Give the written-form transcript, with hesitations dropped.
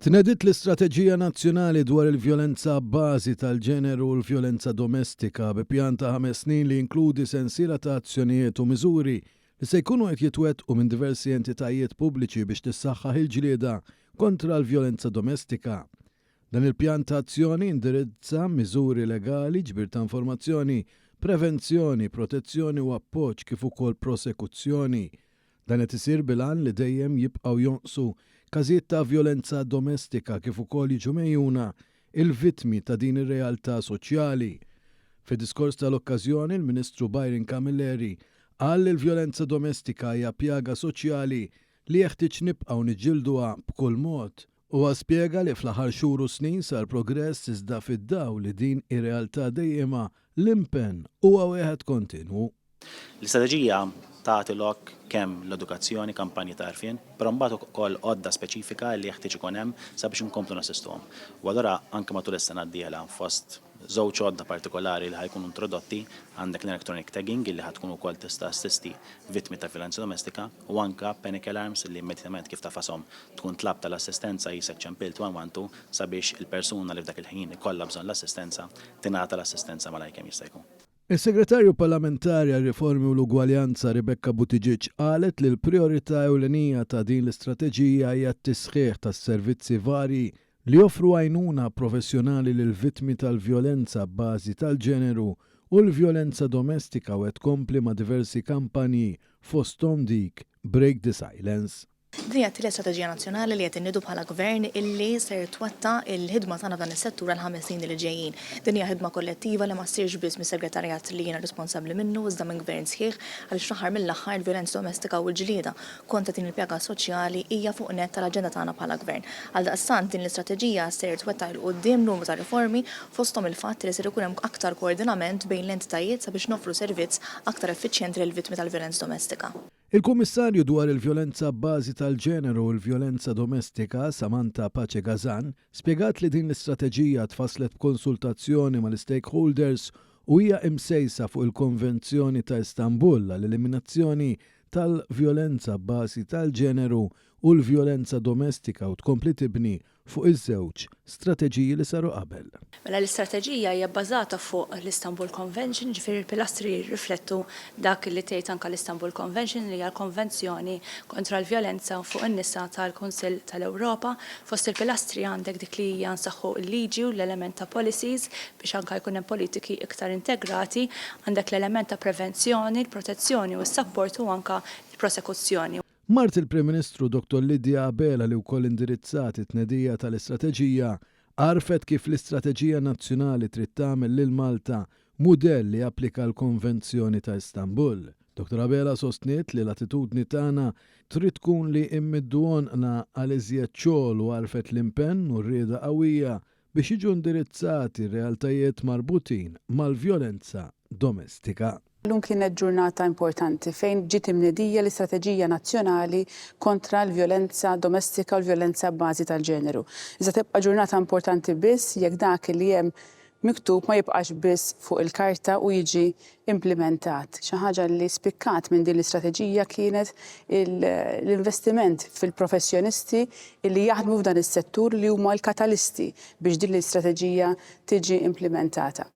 Tnedit l-Istrateġija Nazzjonali dwar il-vjolenza bbażi tal-ġeneru u l-vjolenza domestika bi pjan ta' 5 snin li jinkludi sensiela ta' azzjonijiet u miżuri li se jkunu qed jitwettqu minn diversi entitajiet pubbliċi biex tissaħħaħ il-ġlieda kontra l-vjolenza domestika. Dan il-pjan ta' azzjoni indirizza miżuri legali, ġbir ta' informazzjoni, prevenzjoni, protezzjoni u appoġġ kif ukoll prosekuzzjoni. Dan qed isir bil-għan li dejjem jibqgħu jonqsu każijiet ta' vjolenza domestika kif ukoll jiġu mejjuna il-vittmi ta' din ir-realtà soċjali. Fid-diskors tal-okkażjoni il-Ministru Byron Camilleri qal li l-vjolenza domestika hija pjaga soċjali li jeħtieġ nibqgħu niġġielduha b'kull mod. Huwa spjega li fl-aħħar xhur u snin sar progress iżda fid-dawl li din ir-realtà dejjema l-impenn huwa wieħed kontinwu. L-istrateġija tagħti lok kemm l-edukazzjoni, kampanji ta' għarfien, però mbagħad ukoll għodda speċifika li jeħtieġ ikun hemm sabiex inkomplu nassistuhom. U allura anke matul is-sena d-dieħla fost żewġ għodda partikolari li ħajkunu introdotti għandek l-electronic tagging li ħatkun ukoll tista' assisti vittmi ta' violenza domestika u anke panic alarms li immedjatament kif tafasom tkun tlab tal-assistenza jisek ċempilt 112 sabiex il-persuna li f'dak il-ħin ikollha bżonn l-assistenza tingħata l-assistenza malajr kemm jista' jkun. Is-Segretarju Parlamentari għar-Riformi u l-Ugwaljanza Rebecca Buttigieg qalet li l-priorità ewlenija ta' din l-istrateġija hija t-tisħiħ tas-servizzi varji li joffru għajnuna professjonali lil vittmi tal-vjolenza bbażi tal-ġeneru u l-vjolenza domestika u qed tkompli ma' diversi kampanji fosthom dik Break the Silence. Din hija l-istrateġija nazzjonali li qed innidu bħala gvern illi ser twatta il-ħidma tagħna dan is-settur għal 5 snin li ġejjin. Din hija ħidma kollettiva li ma ssirx biss mis-segretarjat li jiena responsabbli minnu iżda minn gvern sħiħ għaliex fl-aħħar mill-aħħar il-vjolenza domestika u l-ġlieda kontra din il-pjaga soċjali hija fuq net tal-aġenda tagħna bħala gvern. Għaldaqstant din l-istrateġija ser twetta l quddiem numru ta' riformi fosthom il-fatt li ser ikun hemm aktar koordinament bejn l-entitajiet sabiex noffru servizz aktar effiċjenti lill-vittmi tal-vjolenza domestika. Il-Kummissarju dwar il-vjolenza bbażi tal-ġeneru u l-vjolenza domestika Samantha Pace Gazan spjegat li din l-istrateġija tfasslet b'konsultazzjoni mal-stakeholders u hija imsejsa fuq il-Konvenzjoni ta' Istanbul għall-eliminazzjoni tal-vjolenza bbażi tal-ġeneru u l-vjolenza domestika u tkompli tibni fuq iż-żewġ strateġiji li saru qabel. Mela l-istrateġija hija bbażata fuq l-Istanbul Convention, ġifieri l-pilastri jirriflettu dak li tgħid anke l-Istanbul Convention li hija l-Konvenzjoni kontra l-vjolenza fuq in-nisa tal-Kunsill tal-Ewropa. Fost il-pilastri għandek dik li hija nsaħħu l-liġi u l-element ta' policies biex anke jkun hemm politiki iktar integrati, għandek l-element ta' prevenzjoni, l-protezzjoni u s-support u anke l-prosekuzzjoni. Mart il-Prim Ministru Dr. Lidia Abela li wkoll indirizzat it-tnedija tal-istrateġija għarfet kif l-Istrateġija Nazzjonali trid tagħmel lil Malta mudell li applika l-Konvenzjoni ta' Istanbul. Dr. Abela sostniet li l-attitudni tagħna trid tkun li immiddu għonqna għal iżjed xogħol u għarfet l-impenn u r-rieda qawwija biex jiġu indirizzati realtajiet marbutin mal-vjolenza domestika. Llum kienet ġurnata importanti fejn ġiet imnedija l-Istrateġija Nazzjonali kontra l-vjolenza domestika u l-vjolenza bbażi tal-ġeneru. Iżda tibqa' ġurnata importanti biss jekk dak li hemm miktub ma jibqax biss fuq il-karta u jiġi implementat. Xi ħaġa li spikkat minn din l-istrateġija kienet l-investiment fil-professjonisti li jaħdmu f'dan is-settur li huma l-katalisti biex din l-istrateġija tiġi implementata.